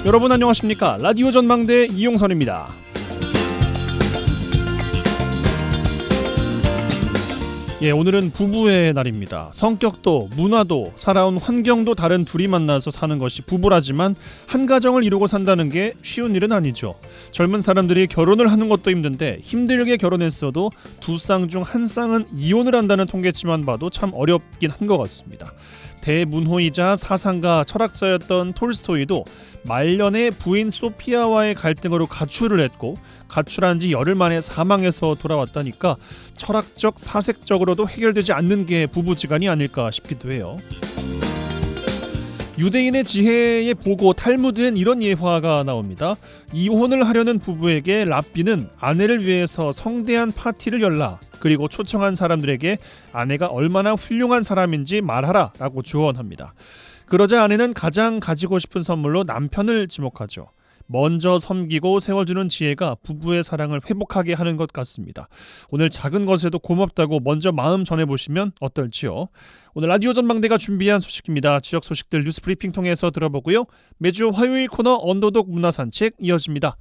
여러분 안녕하십니까? 라디오 전망대 이용선입니다. 오늘은 부부의 날입니다. 성격도 문화도 살아온 환경도 다른 둘이 만나서 사는 것이 부부라지만 한 가정을 이루고 산다는 게 쉬운 일은 아니죠. 젊은 사람들이 결혼을 하는 것도 힘든데 힘들게 결혼했어도 두 쌍 중 한 쌍은 이혼을 한다는 통계치만 봐도 참 어렵긴 한 것 같습니다. 대문호이자 사상가 철학자였던 톨스토이도 말년에 부인 소피아와의 갈등으로 가출을 했고 가출한 지 열흘 만에 사망해서 돌아왔다니까 철학적 사색적으로도 해결되지 않는 게 부부지간이 아닐까 싶기도 해요. 유대인의 지혜의 보고 탈무드엔 이런 예화가 나옵니다. 이혼을 하려는 부부에게 랍비는 아내를 위해서 성대한 파티를 열라. 그리고 초청한 사람들에게 아내가 얼마나 훌륭한 사람인지 말하라 라고 조언합니다. 그러자 아내는 가장 가지고 싶은 선물로 남편을 지목하죠. 먼저 섬기고 세워주는 지혜가 부부의 사랑을 회복하게 하는 것 같습니다. 오늘 작은 것에도 고맙다고 먼저 마음 전해보시면 어떨지요. 오늘 라디오 전망대가 준비한 소식입니다. 지역 소식들 뉴스 브리핑 통해서 들어보고요. 매주 화요일 코너 언더독 문화산책 이어집니다.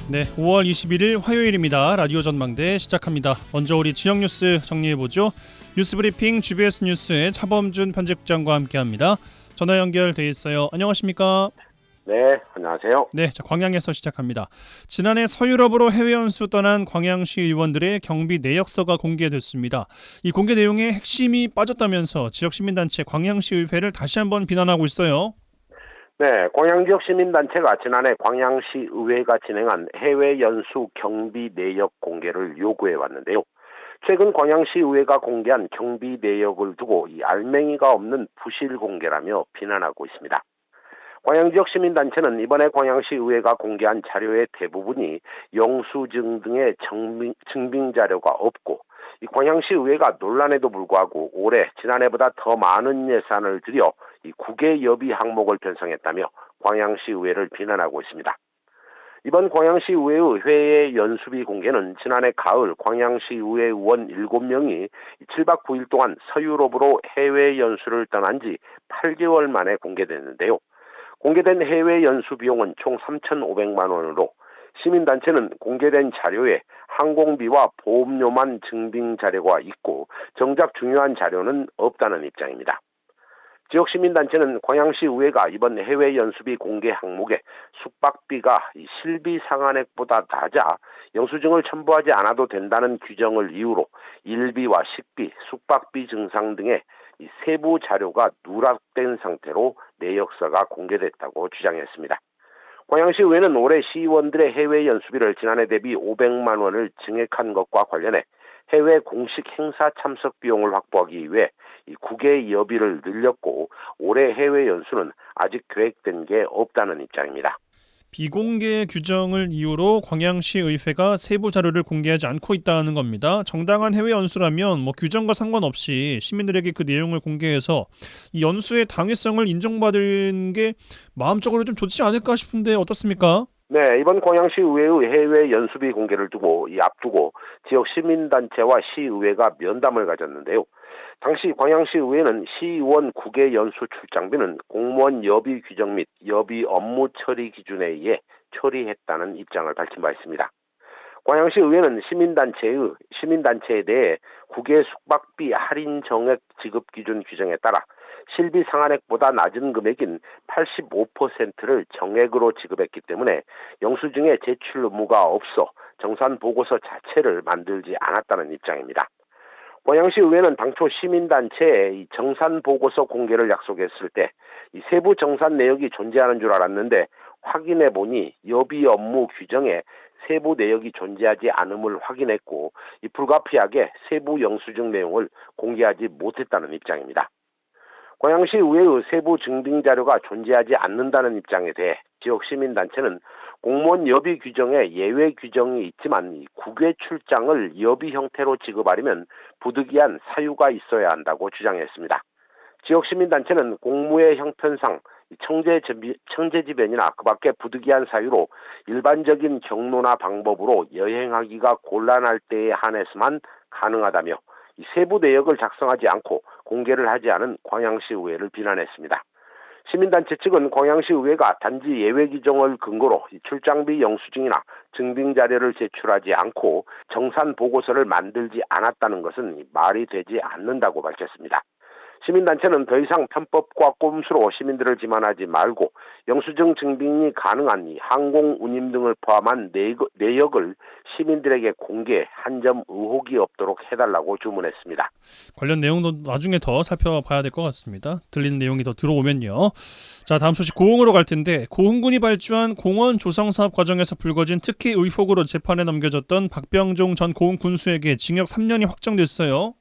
네, 5월 21일 화요일입니다. 라디오 전망대 시작합니다. 먼저 우리 지역 뉴스 정리해보죠. 뉴스 브리핑 GBS 뉴스의 차범준 편집장과 함께합니다. 전화 연결돼 있어요. 안녕하십니까? 네, 안녕하세요. 네, 자, 광양에서 시작합니다. 지난해 서유럽으로 해외 연수 떠난 광양시 의원들의 경비 내역서가 공개됐습니다. 이 공개 내용에 핵심이 빠졌다면서 지역 시민단체 광양시 의회를 다시 한번 비난하고 있어요. 네, 광양지역 시민단체가 지난해 광양시 의회가 진행한 해외 연수 경비 내역 공개를 요구해 왔는데요. 최근 광양시 의회가 공개한 경비 내역을 두고 이 알맹이가 없는 부실 공개라며 비난하고 있습니다. 광양지역 시민단체는 이번에 광양시 의회가 공개한 자료의 대부분이 영수증 등의 증빙 자료가 없고 이 광양시 의회가 논란에도 불구하고 올해 지난해보다 더 많은 예산을 들여 이 국외 여비 항목을 편성했다며 광양시 의회를 비난하고 있습니다. 이번 광양시 의회의 회의 연수비 공개는 지난해 가을 광양시 의회 의원 7명이 7박 9일 동안 서유럽으로 해외 연수를 떠난 지 8개월 만에 공개됐는데요. 공개된 해외 연수 비용은 총 3,500만 원으로 시민단체는 공개된 자료에 항공비와 보험료만 증빙 자료가 있고 정작 중요한 자료는 없다는 입장입니다. 지역 시민단체는 광양시 의회가 이번 해외 연수비 공개 항목에 숙박비가 실비 상한액보다 낮아 영수증을 첨부하지 않아도 된다는 규정을 이유로 일비와 식비, 숙박비 증상 등의 세부 자료가 누락된 상태로 내역서가 공개됐다고 주장했습니다. 광양시 의회는 올해 시의원들의 해외 연수비를 지난해 대비 500만 원을 증액한 것과 관련해 해외 공식 행사 참석 비용을 확보하기 위해 이 국외 여비를 늘렸고 올해 해외 연수는 아직 계획된 게 없다는 입장입니다. 비공개 규정을 이유로 광양시 의회가 세부 자료를 공개하지 않고 있다는 겁니다. 정당한 해외 연수라면 규정과 상관없이 시민들에게 그 내용을 공개해서 이 연수의 당위성을 인정받는 게 마음적으로 좀 좋지 않을까 싶은데 어떻습니까? 네, 이번 광양시 의회의 해외 연수비 공개를 앞두고 지역 시민단체와 시의회가 면담을 가졌는데요. 당시 광양시 의회는 시의원 국외 연수 출장비는 공무원 여비 규정 및 여비 업무 처리 기준에 의해 처리했다는 입장을 밝힌 바 있습니다. 광양시 의회는 시민단체에 대해 국외 숙박비 할인 정액 지급 기준 규정에 따라 실비 상한액보다 낮은 금액인 85%를 정액으로 지급했기 때문에 영수증에 제출 의무가 없어 정산 보고서 자체를 만들지 않았다는 입장입니다. 광양시 의회는 당초 시민단체에 정산 보고서 공개를 약속했을 때 이 세부 정산 내역이 존재하는 줄 알았는데 확인해 보니 여비 업무 규정에 세부 내역이 존재하지 않음을 확인했고 불가피하게 세부 영수증 내용을 공개하지 못했다는 입장입니다. 광양시 의회의 세부 증빙 자료가 존재하지 않는다는 입장에 대해 지역 시민단체는 공무원 여비 규정에 예외 규정이 있지만 국외 출장을 여비 형태로 지급하려면 부득이한 사유가 있어야 한다고 주장했습니다. 지역 시민단체는 공무의 형편상 청재지변이나 그 밖에 부득이한 사유로 일반적인 경로나 방법으로 여행하기가 곤란할 때에 한해서만 가능하다며 이 세부 내역을 작성하지 않고 공개를 하지 않은 광양시 의회를 비난했습니다. 시민단체 측은 광양시 의회가 단지 예외 규정을 근거로 출장비 영수증이나 증빙 자료를 제출하지 않고 정산 보고서를 만들지 않았다는 것은 말이 되지 않는다고 밝혔습니다. 시민단체는 더 이상 편법과 꼼수로 시민들을 지만하지 말고 영수증 증빙이 가능한 이 항공 운임 등을 포함한 내역을 시민들에게 공개해 한 점 의혹이 없도록 해달라고 주문했습니다. 관련 내용도 나중에 더 살펴봐야 될 것 같습니다. 들리는 내용이 더 들어오면요. 자, 다음 소식 고흥으로 갈 텐데 고흥군이 발주한 공원 조성 사업 과정에서 불거진 특혜 의혹으로 재판에 넘겨졌던 박병종 전 고흥 군수에게 징역 3년이 확정됐어요.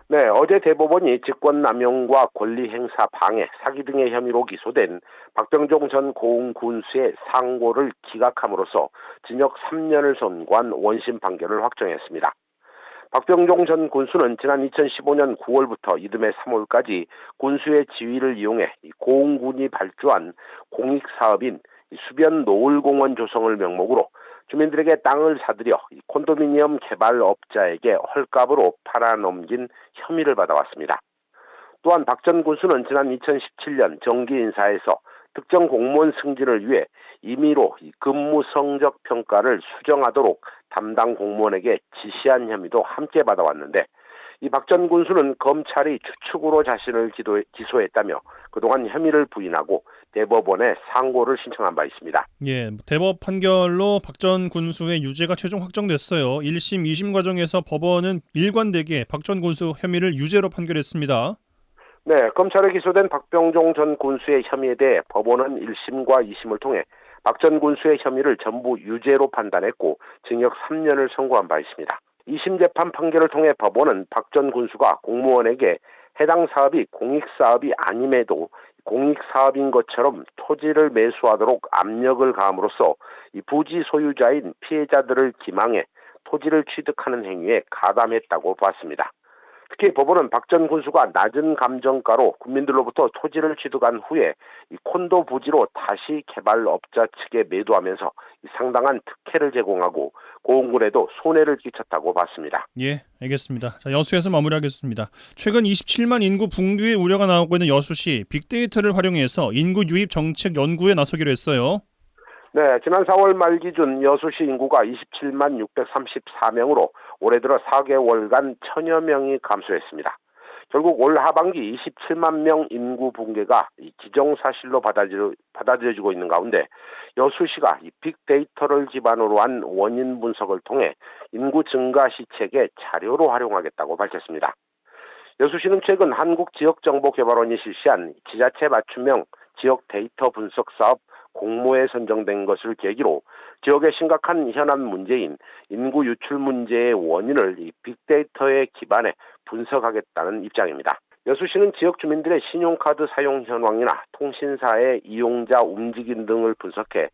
네, 어제 대법원이 직권남용과 권리행사 방해, 사기 등의 혐의로 기소된 박병종 전 고흥 군수의 상고를 기각함으로써 징역 3년을 선고한 원심 판결을 확정했습니다. 박병종 전 군수는 지난 2015년 9월부터 이듬해 3월까지 군수의 지위를 이용해 고흥군이 발주한 공익사업인 수변 노을공원 조성을 명목으로 주민들에게 땅을 사들여 콘도미니엄 개발업자에게 헐값으로 팔아넘긴 혐의를 받아왔습니다. 또한 박 전 군수는 지난 2017년 정기인사에서 특정 공무원 승진을 위해 임의로 근무 성적 평가를 수정하도록 담당 공무원에게 지시한 혐의도 함께 받아왔는데 이 박 전 군수는 검찰이 추측으로 자신을 기소했다며 그동안 혐의를 부인하고 대법원에 상고를 신청한 바 있습니다. 예, 대법 판결로 박 전 군수의 유죄가 최종 확정됐어요. 1심, 2심 과정에서 법원은 일관되게 박 전 군수 혐의를 유죄로 판결했습니다. 네, 검찰에 기소된 박병종 전 군수의 혐의에 대해 법원은 1심과 2심을 통해 박 전 군수의 혐의를 전부 유죄로 판단했고 징역 3년을 선고한 바 있습니다. 2심 재판 판결을 통해 법원은 박 전 군수가 공무원에게 해당 사업이 공익사업이 아님에도 공익사업인 것처럼 토지를 매수하도록 압력을 가함으로써 이 부지 소유자인 피해자들을 기망해 토지를 취득하는 행위에 가담했다고 봤습니다. 특히 법원은 박 전 군수가 낮은 감정가로 국민들로부터 토지를 취득한 후에 이 콘도 부지로 다시 개발업자 측에 매도하면서 상당한 특혜를 제공하고 고흥군에도 손해를 끼쳤다고 봤습니다. 예, 알겠습니다. 자, 여수에서 마무리하겠습니다. 최근 27만 인구 붕괴의 우려가 나오고 있는 여수시 빅데이터를 활용해서 인구 유입 정책 연구에 나서기로 했어요. 네, 지난 4월 말 기준 여수시 인구가 27만 634명으로 올해 들어 4개월간 1000여 명이 감소했습니다. 결국 올 하반기 27만 명 인구 붕괴가 기정사실로 받아들여지고 있는 가운데 여수시가 이 빅데이터를 기반으로 한 원인 분석을 통해 인구 증가 시책의 자료로 활용하겠다고 밝혔습니다. 여수시는 최근 한국지역정보개발원이 실시한 지자체 맞춤형 지역 데이터 분석 사업 공모에 선정된 것을 계기로 지역의 심각한 현안 문제인 인구 유출 문제의 원인을 이 빅데이터에 기반해 분석하겠다는 입장입니다. 여수시는 지역 주민들의 신용카드 사용 현황이나 통신사의 이용자 움직임 등을 분석해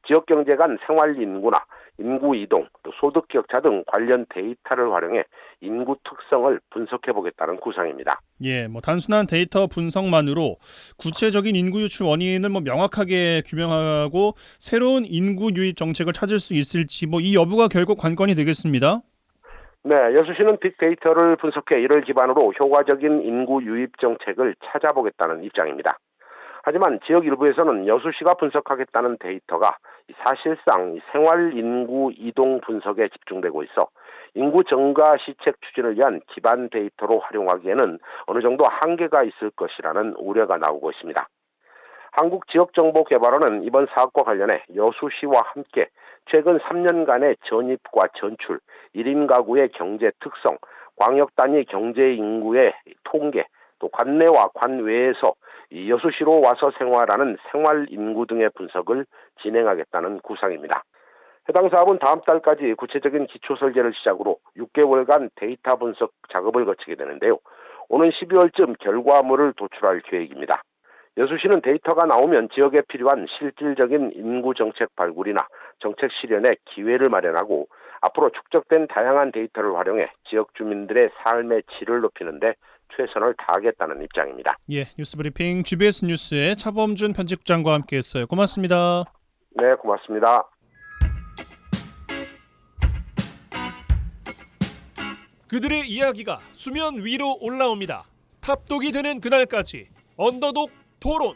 지역 경제 간 생활 인구나 인구 이동, 또 소득 격차 등 관련 데이터를 활용해 인구 특성을 분석해 보겠다는 구상입니다. 예, 단순한 데이터 분석만으로 구체적인 인구 유출 원인을 명확하게 규명하고 새로운 인구 유입 정책을 찾을 수 있을지 이 여부가 결국 관건이 되겠습니다. 네, 여수시는 빅데이터를 분석해 이를 기반으로 효과적인 인구 유입 정책을 찾아보겠다는 입장입니다. 하지만 지역 일부에서는 여수시가 분석하겠다는 데이터가 사실상 생활 인구 이동 분석에 집중되고 있어 인구 증가 시책 추진을 위한 기반 데이터로 활용하기에는 어느 정도 한계가 있을 것이라는 우려가 나오고 있습니다. 한국지역정보개발원은 이번 사업과 관련해 여수시와 함께 최근 3년간의 전입과 전출, 1인 가구의 경제 특성, 광역 단위 경제 인구의 통계, 또 관내와 관외에서 여수시로 와서 생활하는 생활 인구 등의 분석을 진행하겠다는 구상입니다. 해당 사업은 다음 달까지 구체적인 기초 설계를 시작으로 6개월간 데이터 분석 작업을 거치게 되는데요. 오는 12월쯤 결과물을 도출할 계획입니다. 여수시는 데이터가 나오면 지역에 필요한 실질적인 인구 정책 발굴이나 정책 실현의 기회를 마련하고 앞으로 축적된 다양한 데이터를 활용해 지역 주민들의 삶의 질을 높이는 데 최선을 다하겠다는 입장입니다. 예, 뉴스브리핑 GBS 뉴스의 차범준 편집장과 함께했어요. 고맙습니다. 네, 고맙습니다. 그들의 이야기가 수면 위로 올라옵니다. 탑독이 되는 그날까지 언더독 토론.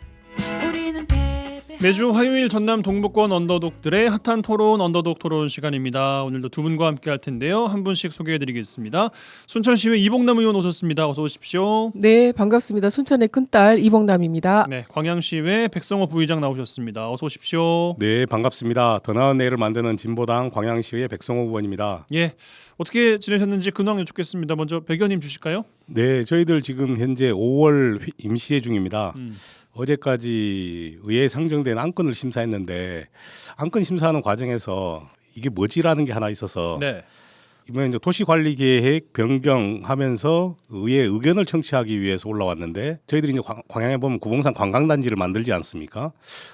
매주 화요일 전남 동부권 언더독들의 핫한 토론 언더독 토론 시간입니다. 오늘도 두 분과 함께 할 텐데요. 한 분씩 소개해드리겠습니다. 순천시의 이봉남 의원 오셨습니다. 어서 오십시오. 네, 반갑습니다. 순천의 큰딸 이봉남입니다. 네, 광양시의 백성호 부의장 나오셨습니다. 어서 오십시오. 네, 반갑습니다. 더 나은 내일을 만드는 진보당 광양시의 백성호 의원입니다. 예, 어떻게 지내셨는지 근황 여쭙겠습니다. 먼저 백 의원님 주실까요? 네, 저희들 지금 현재 5월 임시회 중입니다. 음. 어제까지 의회에 상정된 안건을 심사했는데 안건 심사하는 과정에서 이게 뭐지라는 게 하나 있어서 네. 이번에 이제 도시관리계획 변경하면서 의회 의견을 청취하기 위해서 올라왔는데 저희들이 이제 광양에 보면 구봉산 관광단지를 만들지 않습니까?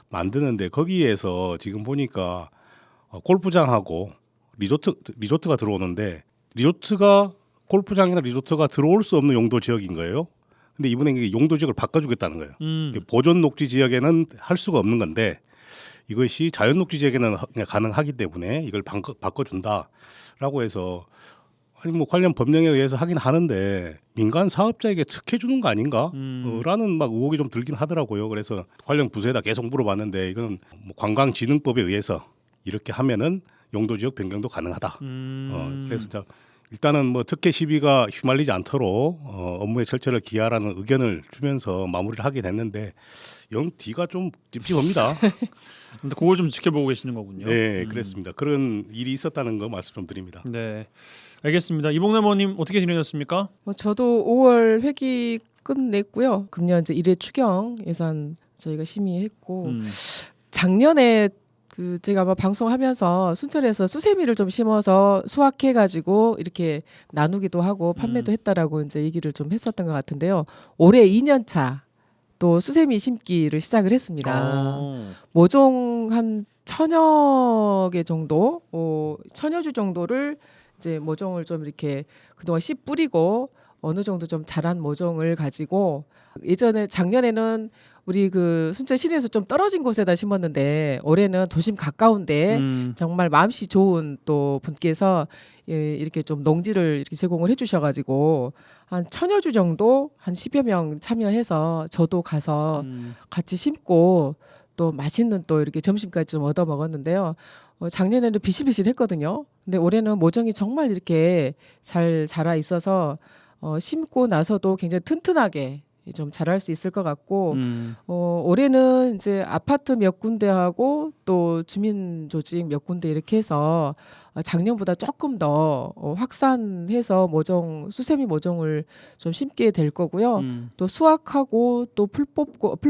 만드는데 거기에서 지금 보니까 골프장하고 리조트가 들어오는데 리조트가 골프장이나 리조트가 들어올 수 없는 용도 지역인 거예요. 근데 이번에 이게 용도 지역을 바꿔주겠다는 거예요. 보존 녹지 지역에는 할 수가 없는 건데 이것이 자연 녹지 지역에는 그냥 가능하기 때문에 이걸 바꿔준다라고 해서 아니 뭐 관련 법령에 의해서 하긴 하는데 민간 사업자에게 특혜 주는 거 아닌가? 라는 막 의혹이 좀 들긴 하더라고요. 그래서 관련 부서에다 계속 물어봤는데 이건 뭐 관광진흥법에 의해서 이렇게 하면은 용도 지역 변경도 가능하다. 그래서 일단은 뭐 특혜 시비가 휘말리지 않도록 업무의 철저를 기하라는 의견을 주면서 마무리를 하게 됐는데 영 뒤가 좀 찝찝합니다. 근데 그걸 좀 지켜보고 계시는 거군요. 네, 그렇습니다. 그런 일이 있었다는 거 말씀 좀 드립니다. 네, 알겠습니다. 이봉남 의원님 어떻게 지내셨습니까? 저도 5월 회기 끝냈고요. 금년 이제 1회 추경 예산 저희가 심의했고 작년에 제가 아마 방송하면서 순천에서 수세미를 좀 심어서 수확해가지고 이렇게 나누기도 하고 판매도 했다라고 이제 얘기를 좀 했었던 것 같은데요. 올해 2년차 또 수세미 심기를 시작을 했습니다. 모종 한 1000여 개 정도, 1000여 주 정도를 이제 모종을 좀 이렇게 그동안 씨 뿌리고 어느 정도 좀 자란 모종을 가지고 작년에는 우리 순천 시내에서 좀 떨어진 곳에다 심었는데 올해는 도심 가까운데 정말 마음씨 좋은 또 분께서 이렇게 좀 농지를 이렇게 제공을 해주셔가지고 한 1000여 주 정도 한 10여 명 참여해서 저도 가서 같이 심고 또 맛있는 또 이렇게 점심까지 좀 얻어 먹었는데요. 작년에는 비실비실했거든요. 근데 올해는 모종이 정말 이렇게 잘 자라 있어서 심고 나서도 굉장히 튼튼하게 좀 잘할 수 있을 것 같고 올해는 이제 아파트 몇 군데하고 또 주민 조직 몇 군데 이렇게 해서 작년보다 조금 더 확산해서 수세미 모종을 좀 심게 될 거고요. 또 수확하고 또 풀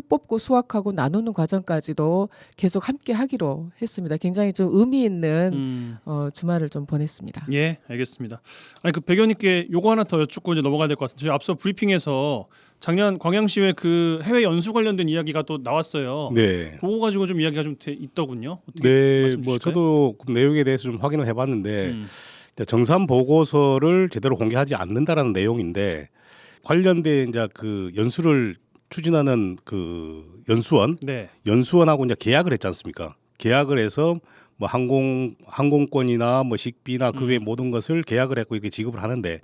뽑고 수확하고 나누는 과정까지도 계속 함께 하기로 했습니다. 굉장히 좀 의미 있는 주말을 좀 보냈습니다. 예, 알겠습니다. 아니 백 의원님께 요거 하나 더 여쭙고 이제 넘어가야 될 것 같은데 저희 앞서 브리핑에서 작년 광양시의 그 해외 연수 관련된 이야기가 또 나왔어요. 네. 그거 가지고 좀 이야기가 좀 있더군요. 네, 말씀 뭐 주실까요? 저도 그 내용에 대해서 좀 확인을 해봤는데 정산 보고서를 제대로 공개하지 않는다라는 내용인데 관련된 이제 그 연수를 추진하는 그 네. 연수원하고 이제 계약을 했지 않습니까? 계약을 해서 뭐 항공권이나 뭐 식비나 그 외 모든 것을 계약을 했고 이렇게 지급을 하는데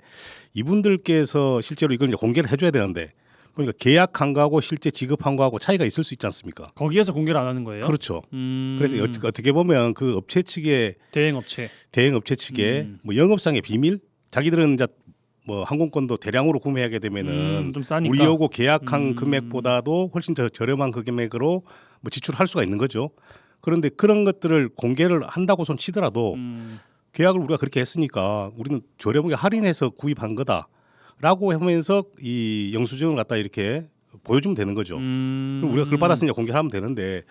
이분들께서 실제로 이걸 이제 공개를 해줘야 되는데 그러니까 계약한 거하고 실제 지급한 거하고 차이가 있을 수 있지 않습니까? 거기에서 공개를 안 하는 거예요? 그렇죠. 그래서 어떻게 보면 그 업체 측의 대행업체 측의 뭐 영업상의 비밀, 자기들은 이제 뭐 항공권도 대량으로 구매하게 되면은 좀 싸니까. 우리하고 계약한 금액보다도 훨씬 더 저렴한 그 금액으로 뭐 지출할 수가 있는 거죠. 그런데 그런 것들을 공개를 한다고 손 치더라도 계약을 우리가 그렇게 했으니까 우리는 저렴하게 할인해서 구입한 거다라고 하면서 이 영수증을 갖다 이렇게 보여주면 되는 거죠. 그럼 우리가 그걸 받았으니까 공개를 하면 되는데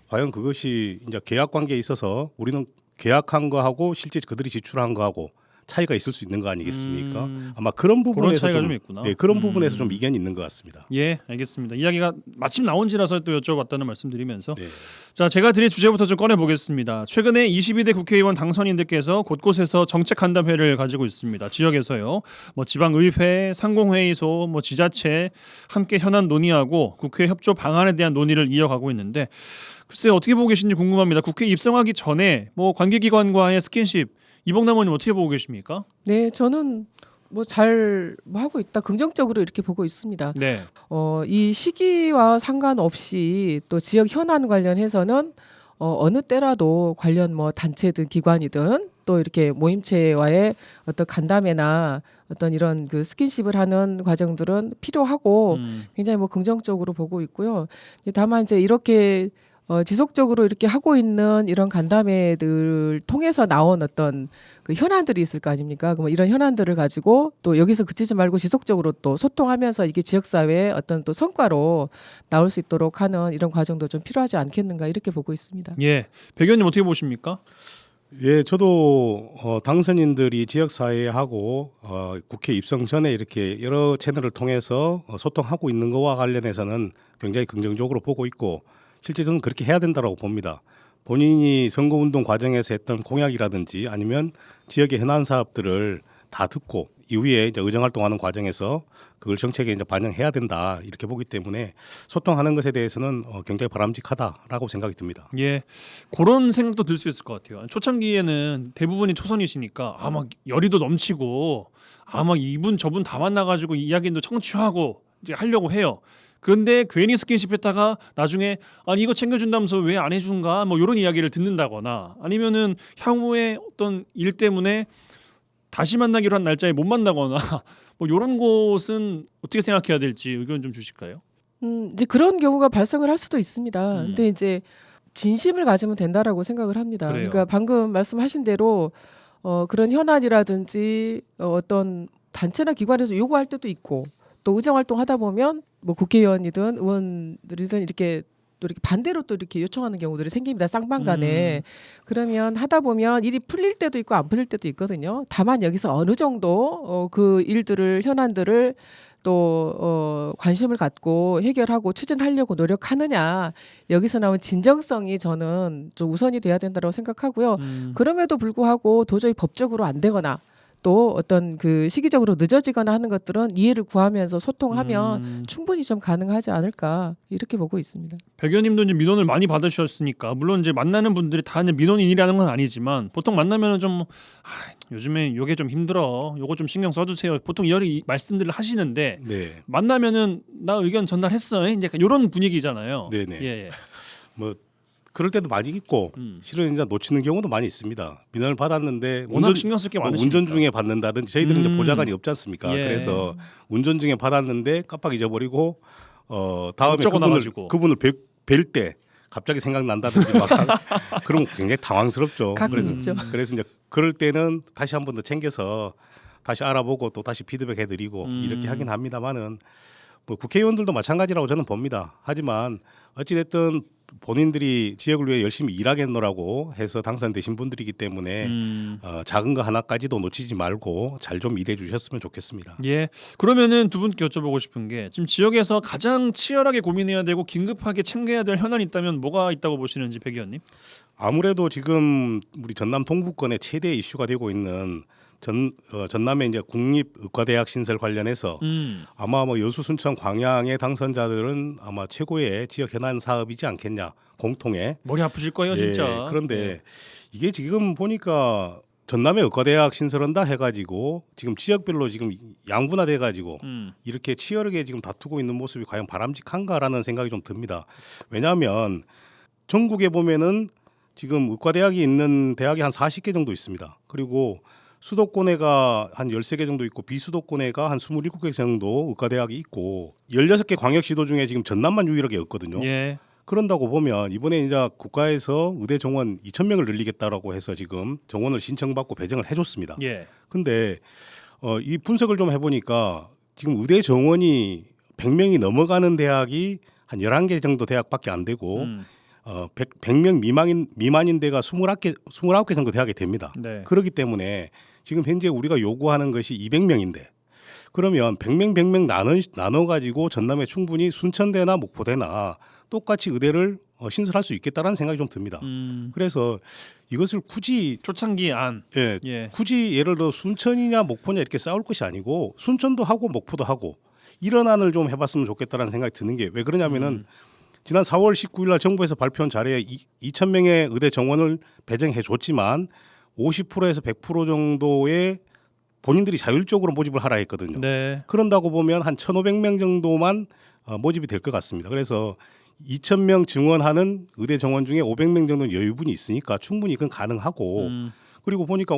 과연 그것이 이제 계약 관계에 있어서 우리는 계약한 거하고 실제 그들이 지출한 거하고 차이가 있을 수 있는 거 아니겠습니까? 아마 그런 그런 부분에서 차이가 좀 있구나. 네, 그런 부분에서 좀 이견이 있는 것 같습니다. 예, 알겠습니다. 이야기가 마침 나온지라서 또 여쭤봤다는 말씀드리면서 네. 자, 제가 드린 주제부터 좀 꺼내 보겠습니다. 최근에 22대 국회의원 당선인들께서 곳곳에서 정책 간담회를 가지고 있습니다. 지역에서요. 뭐 지방의회, 상공회의소, 뭐 지자체 함께 현안 논의하고 국회 협조 방안에 대한 논의를 이어가고 있는데 글쎄 어떻게 보고 계신지 궁금합니다. 국회 입성하기 전에 뭐 관계기관과의 스킨십 이봉남 의원님 어떻게 보고 계십니까? 네, 저는 뭐 잘 하고 있다. 긍정적으로 이렇게 보고 있습니다. 네. 이 시기와 상관없이 또 지역 현안 관련해서는 어느 때라도 관련 뭐 단체든 기관이든 또 이렇게 모임체와의 어떤 간담회나 어떤 이런 그 스킨십을 하는 과정들은 필요하고 굉장히 뭐 긍정적으로 보고 있고요. 다만 이제 이렇게 지속적으로 이렇게 하고 있는 이런 간담회들 통해서 나온 어떤 그 현안들이 있을 거 아닙니까? 그럼 이런 현안들을 가지고 또 여기서 그치지 말고 지속적으로 또 소통하면서 이게 지역사회의 어떤 또 성과로 나올 수 있도록 하는 이런 과정도 좀 필요하지 않겠는가 이렇게 보고 있습니다. 예. 백 의원님 어떻게 보십니까? 예, 저도 당선인들이 지역사회하고 국회 입성 전에 이렇게 여러 채널을 통해서 소통하고 있는 것과 관련해서는 굉장히 긍정적으로 보고 있고 실제 저는 그렇게 해야 된다고 봅니다. 본인이 선거운동 과정에서 했던 공약이라든지 아니면 지역의 현안 사업들을 다 듣고 이후에 이제 의정활동하는 과정에서 그걸 정책에 이제 반영해야 된다 이렇게 보기 때문에 소통하는 것에 대해서는 굉장히 바람직하다라고 생각이 듭니다. 예, 그런 생각도 들 수 있을 것 같아요. 초창기에는 대부분이 초선이시니까 막 열의도 넘치고 막 이분 저분 다 만나가지고 이야기도 청취하고 이제 하려고 해요. 그런데 괜히 스킨십 했다가 나중에 아니 이거 챙겨준다면서 왜 안 해준가 뭐 이런 이야기를 듣는다거나 아니면은 향후에 어떤 일 때문에 다시 만나기로 한 날짜에 못 만나거나 뭐 이런 곳은 어떻게 생각해야 될지 의견 좀 주실까요? 이제 그런 경우가 발생을 할 수도 있습니다. 근데 이제 진심을 가지면 된다라고 생각을 합니다. 그래요. 그러니까 방금 말씀하신 대로 그런 현안이라든지 어떤 단체나 기관에서 요구할 때도 있고 또 의정활동 하다 보면 뭐 국회의원이든 의원들이든 이렇게 또 이렇게 반대로 또 이렇게 요청하는 경우들이 생깁니다. 쌍방간에. 그러면 하다 보면 일이 풀릴 때도 있고 안 풀릴 때도 있거든요. 다만 여기서 어느 정도 그 일들을 현안들을 또 관심을 갖고 해결하고 추진하려고 노력하느냐 여기서 나온 진정성이 저는 좀 우선이 돼야 된다고 생각하고요. 그럼에도 불구하고 도저히 법적으로 안 되거나 또 어떤 그 시기적으로 늦어지거나 하는 것들은 이해를 구하면서 소통하면 충분히 좀 가능하지 않을까 이렇게 보고 있습니다. 백 의원님도 이제 민원을 많이 받으셨으니까 물론 이제 만나는 분들이 다 이제 민원인이라는 건 아니지만 보통 만나면은 좀 요즘에 요게 좀 힘들어, 요거 좀 신경 써주세요. 보통 이런 말씀들을 하시는데 네. 만나면은 나 의견 전달했어, 이제 이런 분위기잖아요. 네네. 예. 뭐 그럴 때도 많이 있고 실은 이제 놓치는 경우도 많이 있습니다. 민원을 받았는데 워낙 신경 쓸 게 뭐 많으시니까. 운전 중에 받는다든지 저희들은 이제 보좌관이 없지 않습니까? 예. 그래서 운전 중에 받았는데 깜빡 잊어버리고 다음에 적어놔가지고. 그분을 뵐 때 갑자기 생각난다든지 막 그럼 굉장히 당황스럽죠. 가끔 있죠. 그래서 이제 그럴 때는 다시 한 번 더 챙겨서 다시 알아보고 또 다시 피드백해드리고 이렇게 하긴 합니다만은 뭐 국회의원들도 마찬가지라고 저는 봅니다. 하지만 어찌됐든 본인들이 지역을 위해 열심히 일하겠노라고 해서 당선되신 분들이기 때문에 작은 거 하나까지도 놓치지 말고 잘 좀 일해 주셨으면 좋겠습니다. 예. 그러면은 두 분께 여쭤보고 싶은 게 지금 지역에서 가장 치열하게 고민해야 되고 긴급하게 챙겨야 될 현안이 있다면 뭐가 있다고 보시는지 백 의원님? 아무래도 지금 우리 전남 동부권의 최대 이슈가 되고 있는 전남의 이제 국립의과대학 신설 관련해서 아마 뭐 여수, 순천, 광양의 당선자들은 아마 최고의 지역 현안 사업이지 않겠냐 공통의. 머리 아프실 거예요, 예, 진짜. 그런데 예. 이게 지금 보니까 전남의 의과대학 신설한다 해가지고 지금 지역별로 지금 양분화돼가지고 이렇게 치열하게 지금 다투고 있는 모습이 과연 바람직한가라는 생각이 좀 듭니다. 왜냐하면 전국에 보면은 지금 의과대학이 있는 대학이 한 40개 정도 있습니다. 그리고 수도권에가 한 13개 정도 있고 비수도권에가 한 27개 정도 의과대학이 있고 16개 광역시도 중에 지금 전남만 유일하게 없거든요. 예. 그런다고 보면 이번에 이제 국가에서 의대 정원 2,000명을 늘리겠다라고 해서 지금 정원을 신청받고 배정을 해줬습니다. 예. 근데 이 분석을 좀 해보니까 지금 의대 정원이 100명이 넘어가는 대학이 한 11개 정도 대학밖에 안 되고 100명 미만인 데가 29개 정도 대학이 됩니다. 네. 그렇기 때문에 지금 현재 우리가 요구하는 것이 200명인데 그러면 100명 나눠 가지고 전남에 충분히 순천대나 목포대나 똑같이 의대를 신설할 수 있겠다라는 생각이 좀 듭니다. 그래서 이것을 굳이 초창기 안. 예. 굳이 예를 들어 순천이냐 목포냐 이렇게 싸울 것이 아니고 순천도 하고 목포도 하고 이런 안을 좀 해봤으면 좋겠다라는 생각이 드는 게 왜 그러냐면은 지난 4월 19일 날 정부에서 발표한 자료에 2,000명의 의대 정원을 배정해 줬지만 50%에서 100% 정도의 본인들이 자율적으로 모집을 하라 했거든요. 네. 그런다고 보면 한 1,500명 정도만 모집이 될 것 같습니다. 그래서 2,000명 증원하는 의대 정원 중에 500명 정도는 여유분이 있으니까 충분히 그건 가능하고 그리고 보니까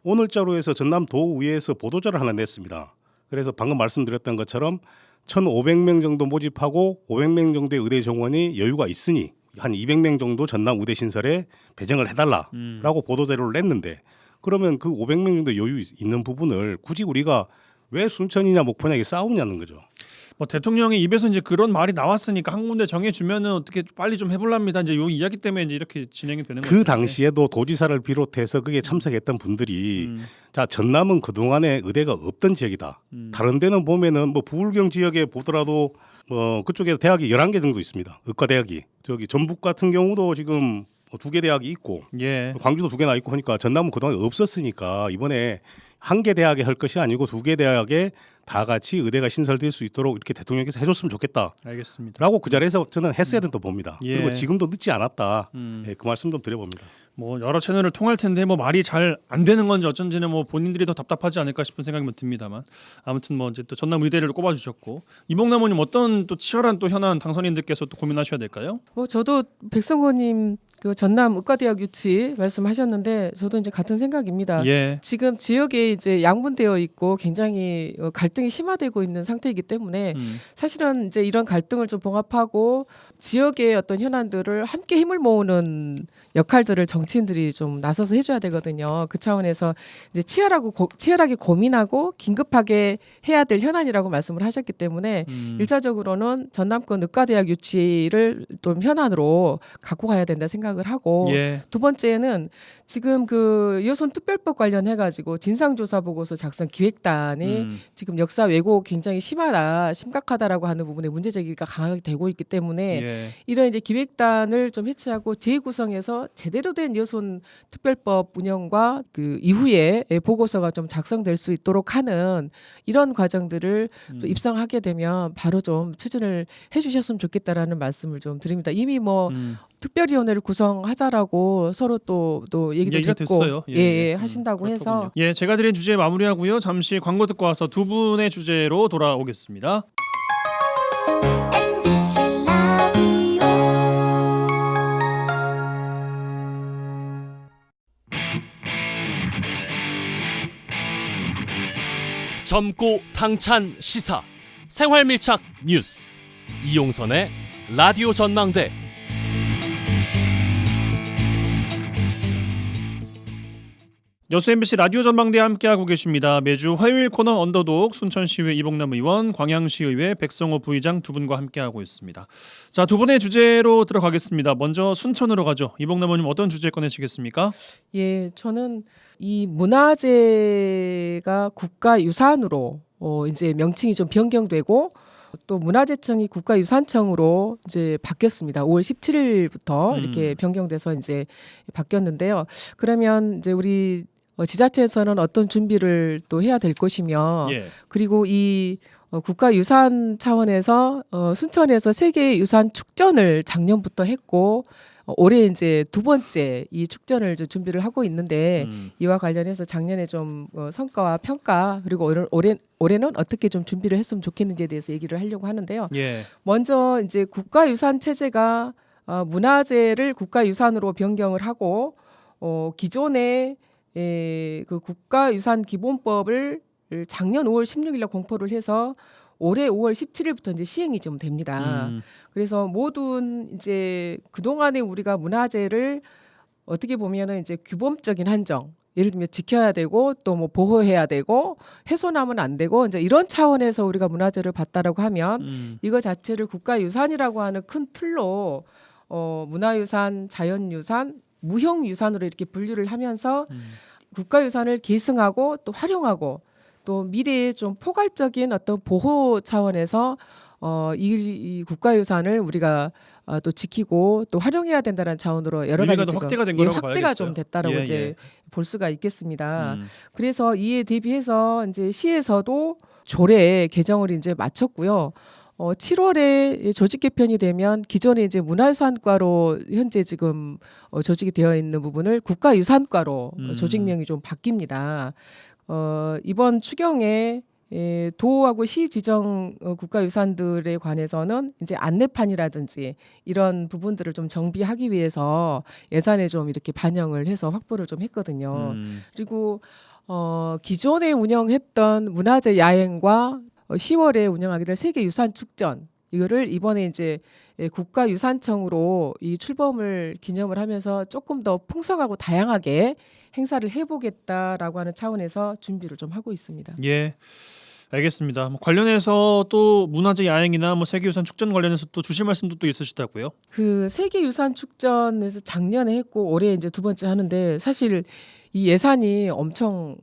오늘자로 해서 전남도의회에서 보도자를 하나 냈습니다. 그래서 방금 말씀드렸던 것처럼 1,500명 정도 모집하고 500명 정도의 의대 정원이 여유가 있으니 한 200명 정도 전남 의대 신설에 배정을 해달라라고 보도자료를 냈는데 그러면 그 500명 정도 여유 있는 부분을 굳이 우리가 왜 순천이냐 목포냐 이게 싸우냐는 거죠. 뭐 대통령의 입에서 이제 그런 말이 나왔으니까 한 군데 정해주면은 어떻게 빨리 좀 해볼랍니다. 이제 요 이야기 때문에 이제 이렇게 진행이 되는 거죠. 그 당시에도 도지사를 비롯해서 그게 참석했던 분들이 자 전남은 그 동안에 의대가 없던 지역이다. 다른 데는 보면은 뭐 부울경 지역에 보더라도 그쪽에 대학이 11개 정도 있습니다. 의과대학이 저기 전북 같은 경우도 지금 2개 대학이 있고 예. 광주도 2개나 있고 하니까 전남은 그동안 없었으니까 이번에 1개 대학에 할 것이 아니고 2개 대학에 다 같이 의대가 신설될 수 있도록 이렇게 대통령께서 해줬으면 좋겠다. 알겠습니다. 라고 그 자리에서 저는 했어야 된다고 봅니다. 예. 그리고 지금도 늦지 않았다. 예, 그 말씀 좀 드려봅니다. 뭐 여러 채널을 통할 텐데 뭐 말이 잘 안 되는 건지 어쩐지는 뭐 본인들이 더 답답하지 않을까 싶은 생각이 듭니다만 아무튼 뭐 이제 또 전남 의대를 꼽아주셨고 이봉남 의원님 어떤 또 치열한 또 현안 당선인들께서 또 고민하셔야 될까요? 저도 백성호님 그 전남 의과대학 유치 말씀하셨는데 저도 이제 같은 생각입니다. 예. 지금 지역에 이제 양분되어 있고 굉장히 갈등이 심화되고 있는 상태이기 때문에 사실은 이제 이런 갈등을 좀 봉합하고 지역의 어떤 현안들을 함께 힘을 모으는 역할들을 정치인들이 좀 나서서 해줘야 되거든요. 그 차원에서 이제 치열하게 고민하고 긴급하게 해야 될 현안이라고 말씀을 하셨기 때문에 일차적으로는 전남권 의과대학 유치를 좀 현안으로 갖고 가야 된다 생각을 하고 예. 두 번째는 지금 그 여손 특별법 관련해 가지고 진상조사 보고서 작성 기획단이 지금 역사 왜곡 굉장히 심각하다라고 하는 부분에 문제 제기가 강하게 되고 있기 때문에 예. 이런 이제 기획단을 좀 해체하고 재구성해서 제대로 된 여손 특별법 운영과 그 이후에 보고서가 좀 작성될 수 있도록 하는 이런 과정들을 또 입성하게 되면 바로 좀 추진을 해주셨으면 좋겠다라는 말씀을 좀 드립니다. 이미 뭐 특별위원회를 구성하자라고 서로 또 얘기도 얘기가 됐고 됐어요. 예, 하신다고 해서 예, 제가 드린 주제 마무리하고요. 잠시 광고 듣고 와서 두 분의 주제로 돌아오겠습니다. 젊고 당찬 시사 생활밀착 뉴스 이용선의 라디오 전망대. 여수 MBC 라디오 전망대 함께하고 계십니다. 매주 화요일 코너 언더독 순천시의회 이봉남 의원, 광양시의회 백성호 부의장 두 분과 함께하고 있습니다. 자, 두 분의 주제로 들어가겠습니다. 먼저 순천으로 가죠. 이봉남 의원님 어떤 주제 꺼내시겠습니까? 예, 저는 이 문화재가 국가유산으로 이제 명칭이 좀 변경되고 또 문화재청이 국가유산청으로 이제 바뀌었습니다. 5월 17일부터 이렇게 변경돼서 이제 바뀌었는데요. 그러면 이제 우리 지자체에서는 어떤 준비를 또 해야 될 것이며 예. 그리고 이 국가유산 차원에서 순천에서 세계 유산 축전을 작년부터 했고 올해 이제 두 번째 이 축전을 이제 준비를 하고 있는데 이와 관련해서 작년에 좀 성과와 평가 그리고 올해는 어떻게 좀 준비를 했으면 좋겠는지에 대해서 얘기를 하려고 하는데요. 예. 먼저 이제 국가유산 체제가 문화재를 국가유산으로 변경을 하고 기존의 그 국가유산 기본법을 작년 5월 16일에 공포를 해서 올해 5월 17일부터 이제 시행이 좀 됩니다. 그래서 모든 이제 그동안에 우리가 문화재를 어떻게 보면은 이제 규범적인 한정, 예를 들면 지켜야 되고 또 뭐 보호해야 되고 훼손하면 안 되고 이제 이런 차원에서 우리가 문화재를 봤다라고 하면 이거 자체를 국가유산이라고 하는 큰 틀로 문화유산, 자연유산, 무형유산으로 이렇게 분류를 하면서 국가유산을 계승하고 또 활용하고 또 미래에 좀 포괄적인 어떤 보호 차원에서 이 국가유산을 우리가 또 지키고 또 활용해야 된다는 차원으로 여러 가지 의미가 더 확대가 된 거라고 확대가 봐야겠어요. 좀 됐다라고 예, 이제 예. 볼 수가 있겠습니다. 음. 그래서 이에 대비해서 이제 시에서도 조례 개정을 이제 마쳤고요. 7월에 조직 개편이 되면 기존에 이제 문화유산과로 현재 지금 조직이 되어 있는 부분을 국가유산과로 조직명이 좀 바뀝니다. 이번 추경에 도하고 시 지정 국가유산들에 관해서는 이제 안내판이라든지 이런 부분들을 좀 정비하기 위해서 예산에 좀 이렇게 반영을 해서 확보를 좀 했거든요. 그리고 기존에 운영했던 문화재 야행과 10월에 운영하게 될 세계유산축전 이거를 이번에 이제 국가유산청으로 이 출범을 기념을 하면서 조금 더 풍성하고 다양하게 행사를 해보겠다라고 하는 차원에서 준비를 좀 하고 있습니다. 예. 알겠습니다. 뭐 관련해서 또 문화재 야행이나 뭐 세계유산 축전 관련해서 또 주실 말씀도 또 있으시다고요? 그 세계유산축전에서 작년에 했고 올해 이제 두 번째 하는데 사실 이 예산이 엄청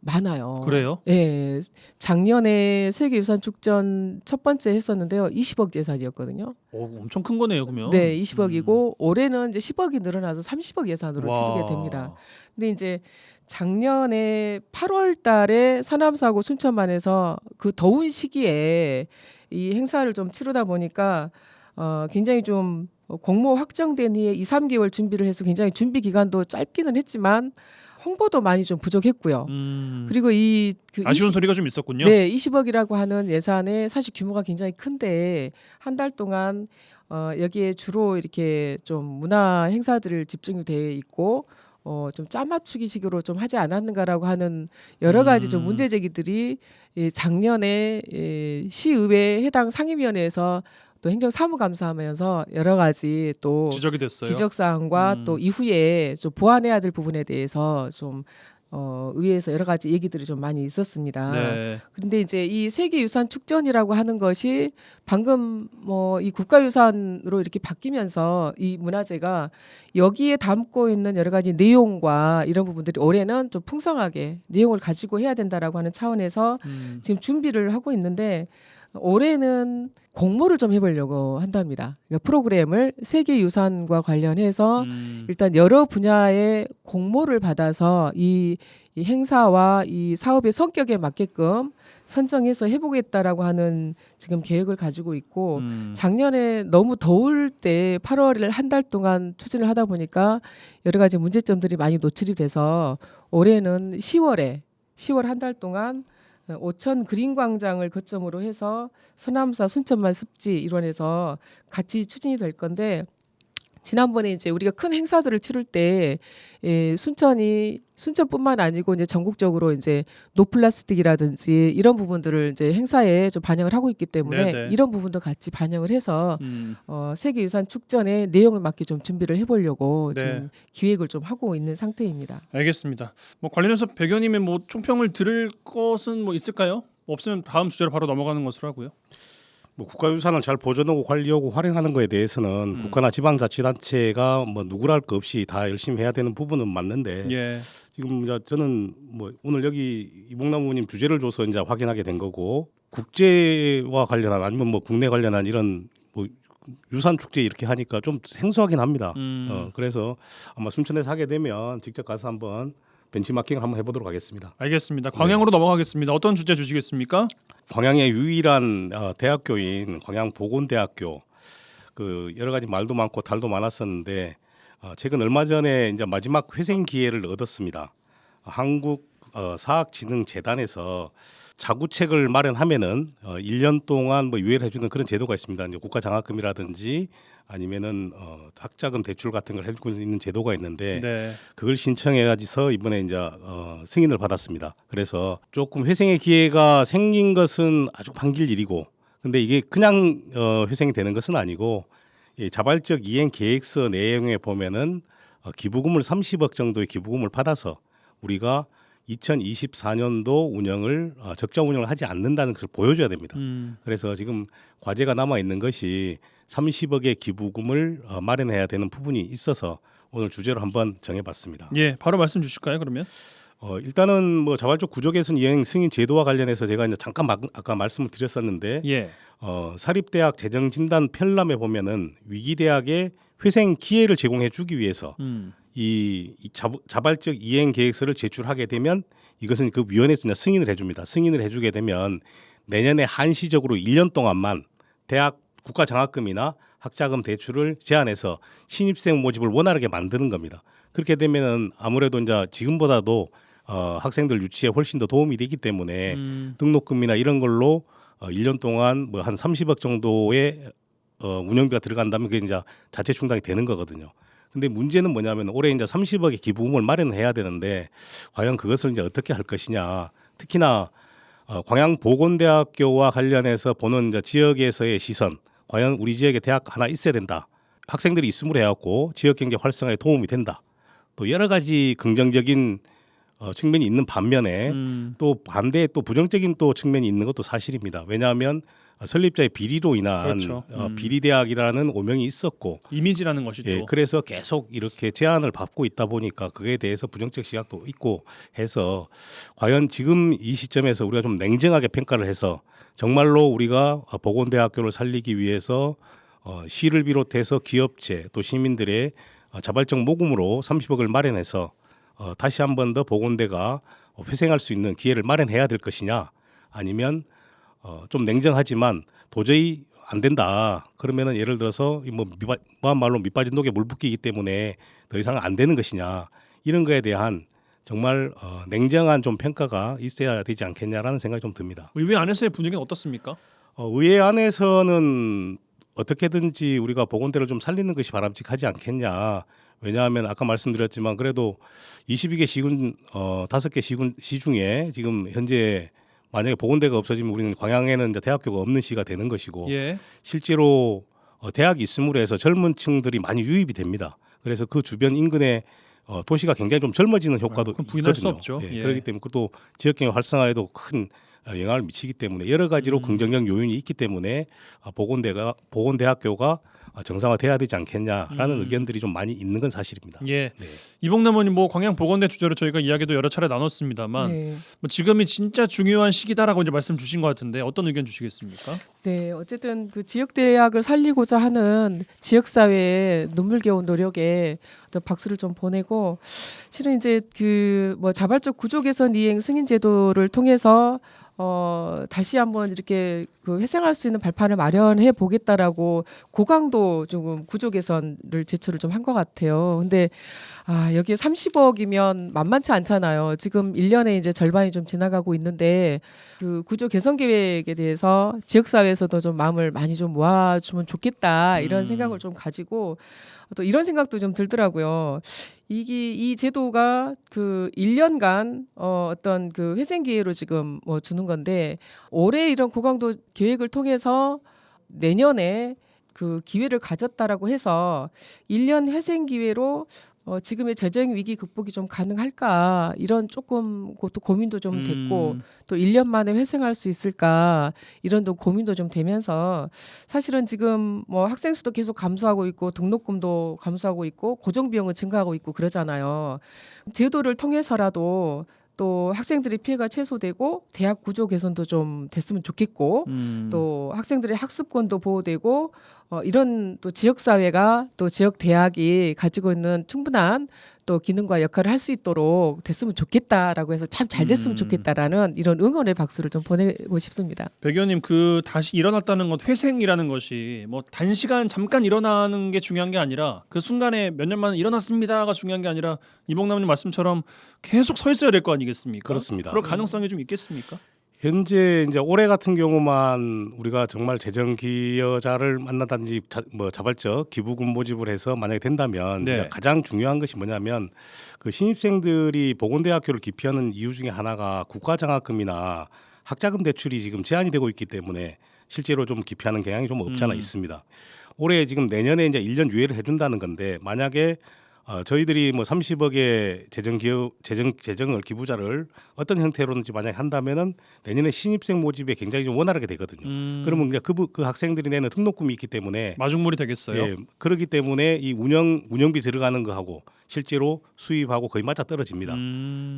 많아요. 그래요? 예, 작년에 세계유산축전 첫 번째 했었는데요, 20억 예산이었거든요. 오, 엄청 큰 거네요, 그러면. 네, 20억이고 올해는 이제 10억이 늘어나서 30억 예산으로 와. 치르게 됩니다. 근데 이제 작년에 8월달에 서남사고 순천만에서 그 더운 시기에 이 행사를 좀 치르다 보니까 굉장히 좀 공모 확정된 후에 2-3개월 준비를 해서 굉장히 준비 기간도 짧기는 했지만 홍보도 많이 좀 부족했고요. 그리고 아쉬운 소리가 좀 있었군요. 네, 20억이라고 하는 예산에 사실 규모가 굉장히 큰데 한 달 동안 여기에 주로 이렇게 좀 문화 행사들을 집중이 돼 있고 좀 짜맞추기식으로 좀 하지 않았는가라고 하는 여러 가지 좀 문제 제기들이 작년에 시의회 해당 상임위원회에서 또 행정사무감사하면서 여러 가지 또 지적이 됐어요. 지적사항과 또 이후에 좀 보완해야 될 부분에 대해서 좀 의회에서 여러 가지 얘기들이 좀 많이 있었습니다. 네. 그런데 이제 이 세계유산 축전이라고 하는 것이 방금 이 국가유산으로 이렇게 바뀌면서 이 문화재가 여기에 담고 있는 여러 가지 내용과 이런 부분들이 올해는 좀 풍성하게 내용을 가지고 해야 된다라고 하는 차원에서 지금 준비를 하고 있는데 올해는 공모를 좀 해보려고 한답니다. 그러니까 프로그램을 세계유산과 관련해서 일단 여러 분야의 공모를 받아서 이 행사와 이 사업의 성격에 맞게끔 선정해서 해보겠다라고 하는 지금 계획을 가지고 있고 작년에 너무 더울 때 8월을 한 달 동안 추진을 하다 보니까 여러 가지 문제점들이 많이 노출이 돼서 올해는 10월 한 달 동안 오천 그린광장을 거점으로 해서 서남사 순천만 습지 일원에서 같이 추진이 될 건데 지난번에 이제 우리가 큰 행사들을 치를 때 순천뿐만 아니고 이제 전국적으로 이제 노플라스틱이라든지 이런 부분들을 이제 행사에 좀 반영을 하고 있기 때문에 네네. 이런 부분도 같이 반영을 해서 세계유산 축전의 내용에 맞게 좀 준비를 해보려고 네. 지금 기획을 좀 하고 있는 상태입니다. 알겠습니다. 뭐 관련해서 백연님의 뭐 총평을 들을 것은 뭐 있을까요? 없으면 다음 주제로 바로 넘어가는 것으로 하고요. 뭐 국가유산을 잘 보존하고 관리하고 활용하는 거에 대해서는 국가나 지방자치단체가 뭐 누구랄 것 없이 다 열심히 해야 되는 부분은 맞는데 예. 지금 이제 저는 뭐 오늘 여기 이봉남 의원님 주제를 줘서 이제 확인하게 된 거고 국제와 관련한 아니면 뭐 국내 관련한 이런 뭐 유산 축제 이렇게 하니까 좀 생소하긴 합니다. 그래서 아마 순천에서 하게 되면 직접 가서 한번 벤치마킹을 한번 해보도록 하겠습니다. 알겠습니다. 광양으로 넘어가겠습니다. 어떤 주제 주시겠습니까? 광양의 유일한 대학교인 광양보건대학교 그 여러 가지 말도 많고 달도 많았었는데 최근 얼마 전에 이제 마지막 회생 기회를 얻었습니다. 한국 사학진흥재단에서 자구책을 마련하면은 1년 동안 뭐 유예를 해주는 그런 제도가 있습니다. 이제 국가장학금이라든지 아니면은 학자금 대출 같은 걸 해주고 있는 제도가 있는데 네. 그걸 신청해가지고 이번에 이제 승인을 받았습니다. 그래서 조금 회생의 기회가 생긴 것은 아주 반길 일이고, 근데 이게 그냥 회생이 되는 것은 아니고 자발적 이행 계획서 내용에 보면은 기부금을 30억 정도의 기부금을 받아서 우리가 2024년도 운영을 적정 운영을 하지 않는다는 것을 보여줘야 됩니다. 그래서 지금 과제가 남아 있는 것이 30억의 기부금을 마련해야 되는 부분이 있어서 오늘 주제로 한번 정해봤습니다. 예, 바로 말씀 주실까요? 그러면 일단은 뭐 자발적 구조 개선 이행 승인 제도와 관련해서 제가 이제 잠깐 아까 말씀을 드렸었는데 예, 사립대학 재정진단 편람에 보면은 위기대학에 회생 기회를 제공해주기 위해서 이 자발적 이행 계획서를 제출하게 되면 이것은 그 위원회에서 이제 승인을 해줍니다. 승인을 해주게 되면 내년에 한시적으로 1년 동안만 대학 국가장학금이나 학자금 대출을 제한해서 신입생 모집을 원활하게 만드는 겁니다. 그렇게 되면은 아무래도 이제 지금보다도 학생들 유치에 훨씬 더 도움이 되기 때문에 등록금이나 이런 걸로 1년 동안 뭐 한 30억 정도의 운영비가 들어간다면 그게 이제 자체 충당이 되는 거거든요. 근데 문제는 뭐냐면 올해 이제 30억의 기부금을 마련해야 되는데 과연 그것을 이제 어떻게 할 것이냐. 특히나 광양보건대학교와 관련해서 보는 이제 지역에서의 시선, 과연 우리 지역에 대학 하나 있어야 된다. 학생들이 있음으로 해갖고 지역 경제 활성화에 도움이 된다. 또 여러 가지 긍정적인 측면이 있는 반면에 또 반대에 또 부정적인 또 측면이 있는 것도 사실입니다. 왜냐하면 설립자의 비리로 인한 그렇죠. 비리대학이라는 오명이 있었고 이미지라는 것이 또 그래서 계속 이렇게 제한을 받고 있다 보니까 그에 대해서 부정적 시각도 있고 해서 과연 지금 이 시점에서 우리가 좀 냉정하게 평가를 해서 정말로 우리가 보건대학교를 살리기 위해서 시를 비롯해서 기업체 또 시민들의 자발적 모금으로 30억을 마련해서 다시 한 번 더 보건대가 회생할 수 있는 기회를 마련해야 될 것이냐 아니면 좀 냉정하지만 도저히 안 된다. 그러면은 예를 들어서 뭐 말로 밑빠진 독에 물 붓기이기 때문에 더 이상 안 되는 것이냐 이런 거에 대한 정말 냉정한 좀 평가가 있어야 되지 않겠냐라는 생각이 좀 듭니다. 의회 안에서의 분위기는 어떻습니까? 의회 안에서는 어떻게든지 우리가 보건대를 좀 살리는 것이 바람직하지 않겠냐. 왜냐하면 아까 말씀드렸지만 그래도 22개 시군 5개 시 중에 지금 현재 만약에 보건대가 없어지면 우리는 광양에는 이제 대학교가 없는 시가 되는 것이고 예. 실제로 대학이 있음으로 해서 젊은 층들이 많이 유입이 됩니다. 그래서 그 주변 인근에 도시가 굉장히 좀 젊어지는 효과도 그건 부인할 수 있거든요. 없죠. 예. 그렇기 때문에 또 지역경제 활성화에도 큰 영향을 미치기 때문에 여러 가지로 긍정적 요인이 있기 때문에 보건대학교가 정상화돼야 되지 않겠냐라는 의견들이 좀 많이 있는 건 사실입니다. 예. 네. 이봉남 의원님 뭐 광양 보건대 주제로 저희가 이야기도 여러 차례 나눴습니다만 네. 뭐 지금이 진짜 중요한 시기다라고 이제 말씀 주신 것 같은데 어떤 의견 주시겠습니까? 네, 어쨌든 그 지역 대학을 살리고자 하는 지역 사회의 눈물겨운 노력에 어떤 박수를 좀 보내고 실은 이제 그 뭐 자발적 구조 개선 이행 승인 제도를 통해서 다시 한번 이렇게 그 회생할 수 있는 발판을 마련해 보겠다라고 고강도 조금 구조 개선을 제출을 좀 한 것 같아요. 근데 여기에 30억이면 만만치 않잖아요. 지금 1년에 이제 절반이 좀 지나가고 있는데 그 구조 개선 계획에 대해서 지역 사회에서도 좀 마음을 많이 좀 모아주면 좋겠다 이런 생각을 좀 가지고 또 이런 생각도 좀 들더라고요. 이 제도가 그 1년간 어떤 그 회생 기회로 지금 뭐 주는 건데 올해 이런 고강도 계획을 통해서 내년에 그 기회를 가졌다라고 해서 1년 회생 기회로 지금의 재정 위기 극복이 좀 가능할까 이런 조금 그것도 고민도 좀 됐고 또 1년 만에 회생할 수 있을까 이런 또 고민도 좀 되면서 사실은 지금 뭐 학생 수도 계속 감소하고 있고 등록금도 감소하고 있고 고정 비용은 증가하고 있고 그러잖아요. 제도를 통해서라도 또 학생들의 피해가 최소되고 대학 구조 개선도 좀 됐으면 좋겠고 또 학생들의 학습권도 보호되고 이런 또 지역 사회가 또 지역 대학이 가지고 있는 충분한 또 기능과 역할을 할 수 있도록 됐으면 좋겠다라고 해서 참 잘 됐으면 좋겠다라는 이런 응원의 박수를 좀 보내고 싶습니다. 백 의원님 그 다시 일어났다는 것 회생이라는 것이 뭐 단시간 잠깐 일어나는 게 중요한 게 아니라 그 순간에 몇 년 만에 일어났습니다가 중요한 게 아니라 이봉남 의원님 말씀처럼 계속 서 있어야 될 거 아니겠습니까? 그렇습니다. 그럴 가능성이 좀 있겠습니까? 현재 이제 올해 같은 경우만 우리가 정말 재정 기여자를 만나든지 자발적 기부금 모집을 해서 만약에 된다면 네. 이제 가장 중요한 것이 뭐냐면 그 신입생들이 보건대학교를 기피하는 이유 중에 하나가 국가장학금이나 학자금 대출이 지금 제한이 되고 있기 때문에 실제로 좀 기피하는 경향이 좀 없지 않아 있습니다. 올해 지금 내년에 이제 1년 유예를 해준다는 건데 만약에 저희들이 뭐 30억의 재정을 기부자를 어떤 형태로든지 만약 한다면은 내년에 신입생 모집에 굉장히 좀 원활하게 되거든요. 그러면 이제 그 학생들이 내는 등록금이 있기 때문에 마중물이 되겠어요. 예, 그렇기 때문에 이 운영비 들어가는 거하고 실제로 수입하고 거의 맞아 떨어집니다.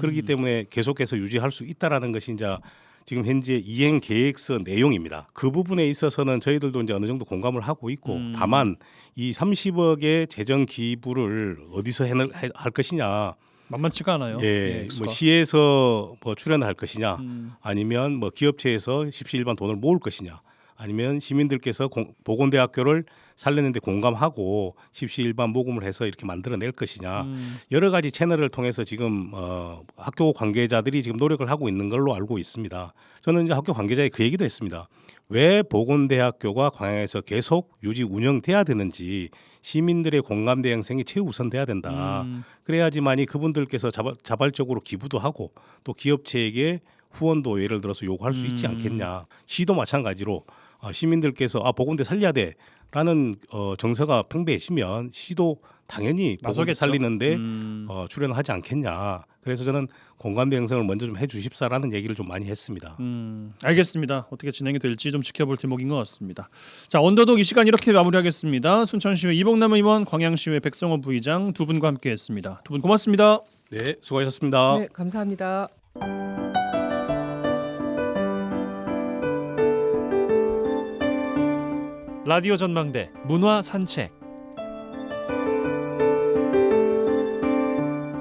그렇기 때문에 계속해서 유지할 수 있다라는 것이 이제 지금 현재 이행 계획서 내용입니다. 그 부분에 있어서는 저희들도 이제 어느 정도 공감을 하고 있고 다만 이 30억의 재정 기부를 어디서 할 것이냐. 만만치가 않아요. 예, 액수가. 뭐 시에서 뭐 출연할 것이냐, 아니면 뭐 기업체에서 십시일반 돈을 모을 것이냐, 아니면 시민들께서 보건대학교를 살리는데 공감하고 십시일반 모금을 해서 이렇게 만들어낼 것이냐, 여러 가지 채널을 통해서 지금 학교 관계자들이 지금 노력을 하고 있는 걸로 알고 있습니다. 저는 이제 학교 관계자에 그 얘기도 했습니다. 왜 보건대학교가 광양에서 계속 유지 운영돼야 되는지 시민들의 공감 대행성이 최우선돼야 된다. 그래야지만이 그분들께서 자발적으로 기부도 하고 또 기업체에게 후원도 예를 들어서 요구할 수 있지 않겠냐. 시도 마찬가지로 시민들께서 보건대 살려야 돼라는 정서가 팽배해지면 시도 당연히 보건대 나서겠죠. 살리는데 출연하지 않겠냐. 그래서 저는 공감 대행성을 먼저 좀 해주십사라는 얘기를 좀 많이 했습니다. 알겠습니다. 어떻게 진행이 될지 좀 지켜볼 대목인 것 같습니다. 자, 언더독 이 시간 이렇게 마무리하겠습니다. 순천시의회 이복남 의원, 광양시의회 백성호 부의장 두 분과 함께했습니다. 두 분 고맙습니다. 네, 수고하셨습니다. 네, 감사합니다. 라디오 전망대 문화 산책.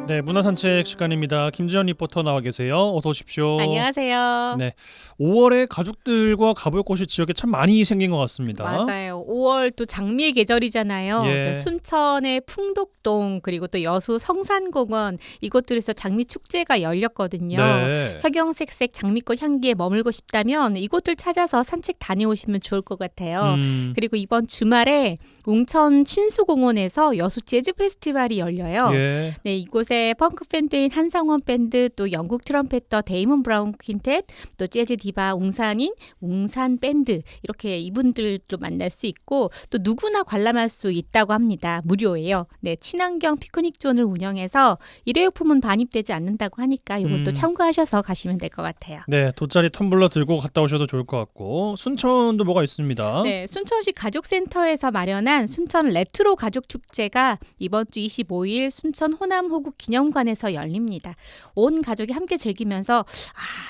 네, 문화산책 시간입니다. 김지연 리포터 나와 계세요. 어서 오십시오. 안녕하세요. 네, 5월에 가족들과 가볼 곳이 지역에 참 많이 생긴 것 같습니다. 맞아요. 5월 또 장미의 계절이잖아요. 예. 그러니까 순천의 풍독동 그리고 또 여수 성산공원 이곳들에서 장미 축제가 열렸거든요. 네. 화경색색 장미꽃 향기에 머물고 싶다면 이곳들 찾아서 산책 다녀오시면 좋을 것 같아요. 그리고 이번 주말에 웅천 신수공원에서 여수 재즈 페스티벌이 열려요. 예. 네, 이곳에 펑크 밴드인 한상원 밴드, 또 영국 트럼펫터 데이먼 브라운 퀸텟, 또 재즈 디바 웅산인 웅산 밴드 이렇게 이분들도 만날 수 있고 또 누구나 관람할 수 있다고 합니다. 무료예요. 네, 친환경 피크닉 존을 운영해서 일회용품은 반입되지 않는다고 하니까 이것도 참고하셔서 가시면 될 것 같아요. 네, 돗자리 텀블러 들고 갔다 오셔도 좋을 것 같고 순천도 뭐가 있습니다. 네, 순천시 가족센터에서 마련한 순천 레트로 가족축제가 이번 주 25일 순천 호남호국 기념관에서 열립니다. 온 가족이 함께 즐기면서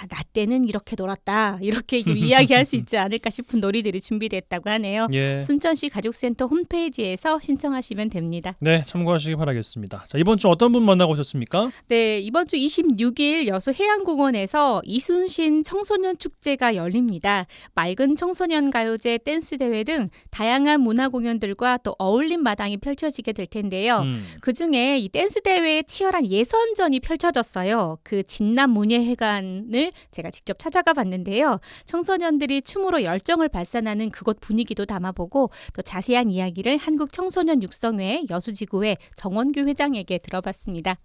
나 때는 이렇게 놀았다 이렇게 좀 이야기할 수 있지 않을까 싶은 놀이들이 준비됐다고 하네요. 예. 순천시 가족센터 홈페이지에서 신청하시면 됩니다. 네, 참고하시기 바라겠습니다. 자, 이번 주 어떤 분 만나고 오셨습니까? 네, 이번 주 26일 여수 해양공원에서 이순신 청소년 축제가 열립니다. 맑은 청소년 가요제, 댄스 대회 등 다양한 문화 공연들과 또 어울림 마당이 펼쳐지게 될 텐데요. 그중에 이 댄스 대회에 치열한 예선전이 펼쳐졌어요. 그 진남 문예회관을 제가 직접 찾아가 봤는데요. 청소년들이 춤으로 열정을 발산하는 그곳 분위기도 담아보고 또 자세한 이야기를 한국청소년육성회 여수지구회 정원규 회장에게 들어봤습니다.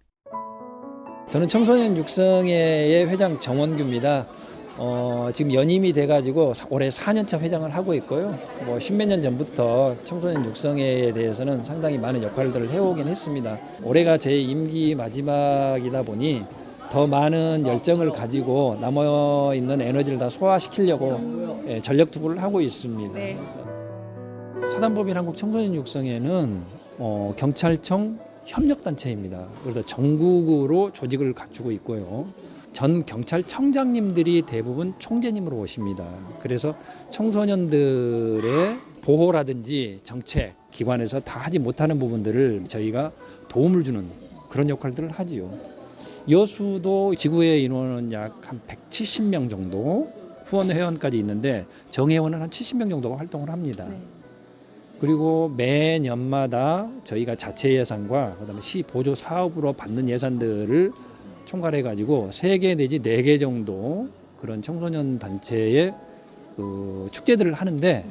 저는 청소년 육성회의 회장 정원규입니다. 지금 연임이 돼가지고 올해 4년차 회장을 하고 있고요. 뭐 10몇 년 전부터 청소년 육성회에 대해서는 상당히 많은 역할들을 해오긴 했습니다. 올해가 제 임기 마지막이다 보니 더 많은 열정을 가지고 남아있는 에너지를 다 소화시키려고 전력 투구를 하고 있습니다. 네. 사단법인 한국청소년육성회는 경찰청 협력단체입니다. 그래서 전국으로 조직을 갖추고 있고요. 전 경찰청장님들이 대부분 총재님으로 오십니다. 그래서 청소년들의 보호라든지 정책, 기관에서 다 하지 못하는 부분들을 저희가 도움을 주는 그런 역할들을 하지요. 여수도 지구의 인원은 약 한 170명 정도, 후원 회원까지 있는데 정회원은 한 70명 정도가 활동을 합니다. 네. 그리고 매년마다 저희가 자체 예산과 그다음에 시 보조 사업으로 받는 예산들을 총괄해가지고 3개 내지 4개 정도 그런 청소년 단체의 축제들을 하는데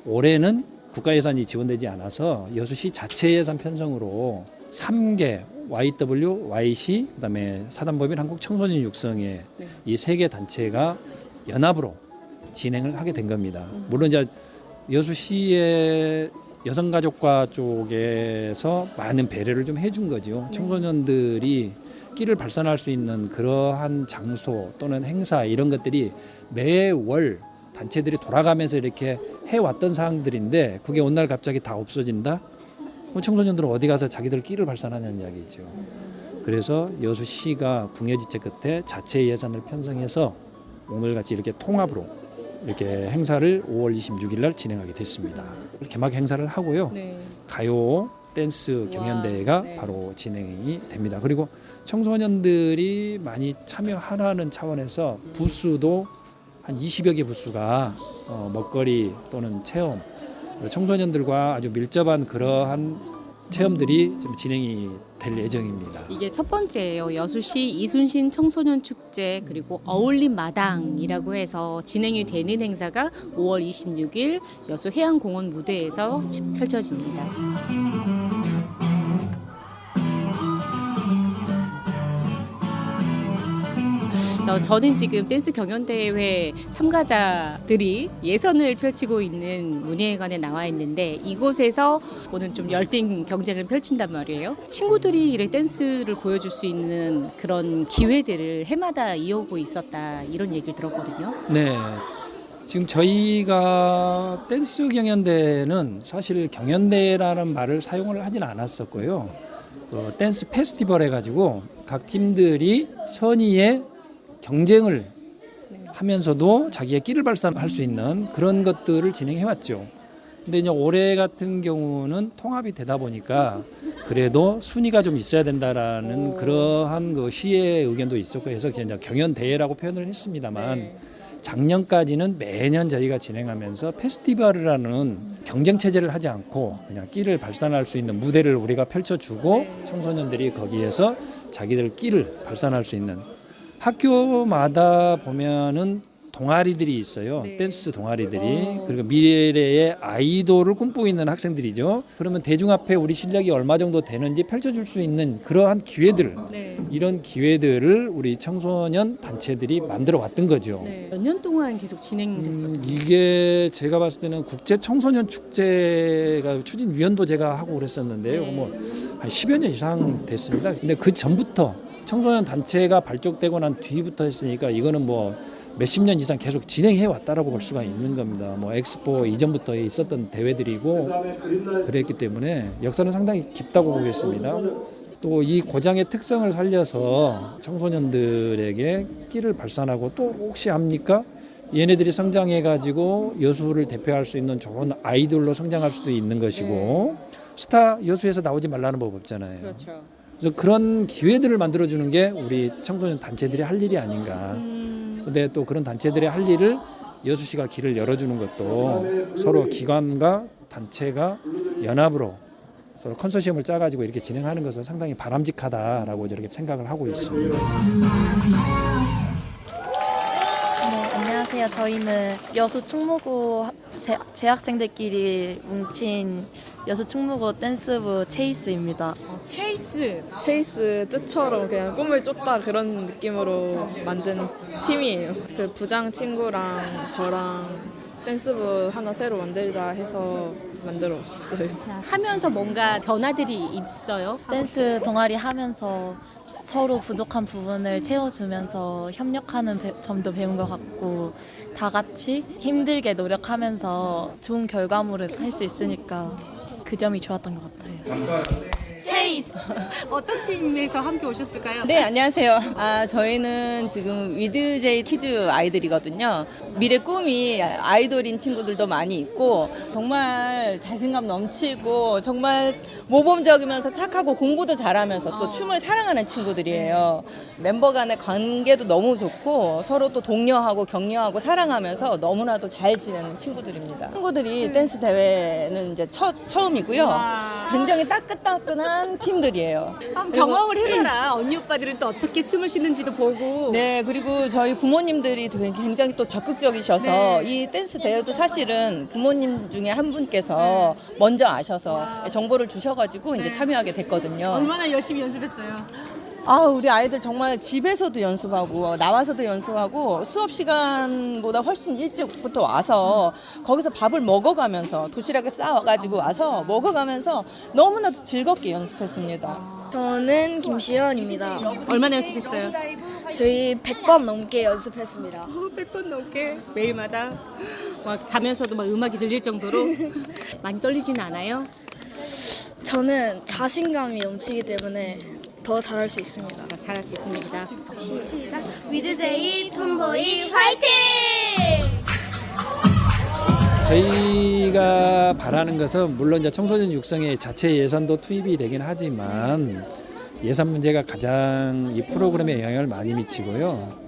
올해는 국가 예산이 지원되지 않아서 여수시 자체 예산 편성으로 3개 YW, YC, 그다음에 사단법인 한국청소년육성회 이 3개 단체가 연합으로 진행을 하게 된 겁니다. 물론 이제 여수시의 여성가족과 쪽에서 많은 배려를 좀 해준 거죠. 청소년들이 끼를 발산할 수 있는 그러한 장소 또는 행사 이런 것들이 매월 단체들이 돌아가면서 이렇게 해왔던 사항들인데 그게 어느 날 갑자기 다 없어진다? 그럼 청소년들은 어디 가서 자기들 끼를 발산하냐는 이야기죠. 그래서 여수시가 궁예지체 끝에 자체 예산을 편성해서 오늘같이 이렇게 통합으로 이렇게 행사를 5월 26일 날 진행하게 됐습니다. 개막 행사를 하고요. 네. 가요, 댄스 경연대회가 네. 바로 진행이 됩니다. 그리고 청소년들이 많이 참여하라는 차원에서 부스도 한 20여 개 부스가 먹거리 또는 체험, 청소년들과 아주 밀접한 그러한 체험들이 좀 진행이 될 예정입니다. 이게 첫 번째예요. 여수시 이순신 청소년 축제 그리고 어울림 마당이라고 해서 진행이 되는 행사가 5월 26일 여수 해양공원 무대에서 펼쳐집니다. 저는 지금 댄스 경연대회 참가자들이 예선을 펼치고 있는 문예회관에 나와 있는데 이곳에서 오늘 좀 열띤 경쟁을 펼친단 말이에요. 친구들이 이렇게 댄스를 보여줄 수 있는 그런 기회들을 해마다 이어오고 있었다 이런 얘기를 들었거든요. 네. 지금 저희가 댄스 경연대회는 사실 경연대회라는 말을 사용을 하진 않았었고요. 댄스 페스티벌 해가지고 각 팀들이 선의의 경쟁을 하면서도 자기의 끼를 발산할 수 있는 그런 것들을 진행해왔죠. 근데 이제 올해 같은 경우는 통합이 되다 보니까 그래도 순위가 좀 있어야 된다라는 그러한 그 시의 의견도 있었고 해서 이제 경연 대회라고 표현을 했습니다만 작년까지는 매년 저희가 진행하면서 페스티벌이라는 경쟁 체제를 하지 않고 그냥 끼를 발산할 수 있는 무대를 우리가 펼쳐주고 청소년들이 거기에서 자기들 끼를 발산할 수 있는 학교마다 보면은 동아리들이 있어요. 네. 댄스 동아리들이. 그리고 미래의 아이돌을 꿈꾸고 있는 학생들이죠. 그러면 대중 앞에 우리 실력이 얼마 정도 되는지 펼쳐줄 수 있는 그러한 기회들, 이런 기회들을 우리 청소년 단체들이 만들어 왔던 거죠. 몇 년 동안 계속 진행됐었어요. 이게 제가 봤을 때는 국제 청소년 축제가 추진위원도 제가 하고 그랬었는데요. 뭐 한 10여 년 이상 됐습니다. 근데 그 전부터 청소년 단체가 발족되고 난 뒤부터 했으니까 이거는 뭐 몇십 년 이상 계속 진행해 왔다라고 볼 수가 있는 겁니다. 뭐 엑스포 이전부터 있었던 대회들이고 그랬기 때문에 역사는 상당히 깊다고 보겠습니다. 또 이 고장의 특성을 살려서 청소년들에게 끼를 발산하고 또 혹시 합니까? 얘네들이 성장해 가지고 여수를 대표할 수 있는 좋은 아이돌로 성장할 수도 있는 것이고 스타 여수에서 나오지 말라는 법 없잖아요. 그렇죠. 그래서 그런 기회들을 만들어주는 게 우리 청소년 단체들이 할 일이 아닌가. 근데 또 그런 단체들의 할 일을 여수시가 길을 열어주는 것도 서로 기관과 단체가 연합으로 서로 컨소시엄을 짜가지고 이렇게 진행하는 것은 상당히 바람직하다라고 저렇게 생각을 하고 있습니다. 네, 안녕하세요. 저희는 여수 충무구 재학생들끼리 뭉친 여수 충무구 댄스부 체이스입니다. 체이스 뜻처럼 그냥 꿈을 쫓다 그런 느낌으로 만든 팀이에요. 그 부장 친구랑 저랑 댄스부 하나 새로 만들자 해서 만들었어요. 자, 하면서 뭔가 변화들이 있어요? 댄스 동아리 하면서 서로 부족한 부분을 채워주면서 협력하는 점도 배운 것 같고 다 같이 힘들게 노력하면서 좋은 결과물을 할 수 있으니까 그 점이 좋았던 것 같아요. 체이스 어떤 팀에서 함께 오셨을까요? 네, 안녕하세요. 저희는 지금 위드제이 키즈 아이들이거든요. 미래 꿈이 아이돌인 친구들도 많이 있고 정말 자신감 넘치고 정말 모범적이면서 착하고 공부도 잘하면서 또 춤을 사랑하는 친구들이에요. 멤버 간의 관계도 너무 좋고 서로 또 독려하고 격려하고 사랑하면서 너무나도 잘 지내는 친구들입니다. 친구들이 댄스 대회는 이제 처음이고요. 굉장히 따끈따끈한 팀들이에요. 경험을 해봐라. 언니 오빠들은 또 어떻게 춤을 추는지도 보고. 네, 그리고 저희 부모님들이 굉장히 또 적극적이셔서 이 댄스 대회도 사실은 부모님 중에 한 분께서 먼저 아셔서 정보를 주셔가지고 이제 참여하게 됐거든요. 얼마나 열심히 연습했어요? 우리 아이들 정말 집에서도 연습하고 나와서도 연습하고 수업 시간보다 훨씬 일찍부터 와서 거기서 밥을 먹어가면서 도시락을 싸와가지고 와서 먹어가면서 너무나도 즐겁게 연습했습니다. 저는 김시연입니다. 얼마나 연습했어요? 저희 100번 넘게 연습했습니다. 100번 넘게 매일마다 막 자면서도 막 음악이 들릴 정도로 많이 떨리지는 않아요? 저는 자신감이 넘치기 때문에 더 잘할 수 있습니다. 잘할 수 있습니다. 시작. 위드제이 톰보이 화이팅! 저희가 바라는 것은 물론 이제 청소년 육성에 자체 예산도 투입이 되긴 하지만 예산 문제가 가장 이 프로그램에 영향을 많이 미치고요.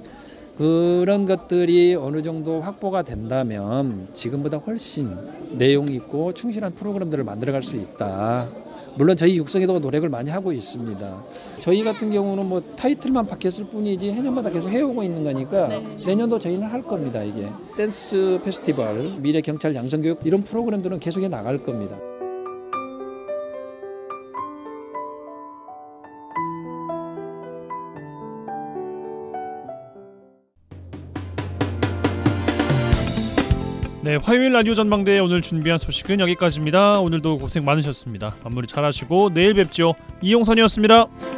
그런 것들이 어느 정도 확보가 된다면 지금보다 훨씬 내용 있고 충실한 프로그램들을 만들어갈 수 있다. 물론 저희 육성에도 노력을 많이 하고 있습니다. 저희 같은 경우는 뭐 타이틀만 바뀌었을 뿐이지 해년마다 계속 해오고 있는 거니까 내년도 저희는 할 겁니다. 이게 댄스 페스티벌, 미래 경찰 양성교육 이런 프로그램들은 계속해 나갈 겁니다. 네, 화요일 라디오 전망대에 오늘 준비한 소식은 여기까지입니다. 오늘도 고생 많으셨습니다. 마무리 잘하시고 내일 뵙죠. 이용선이었습니다.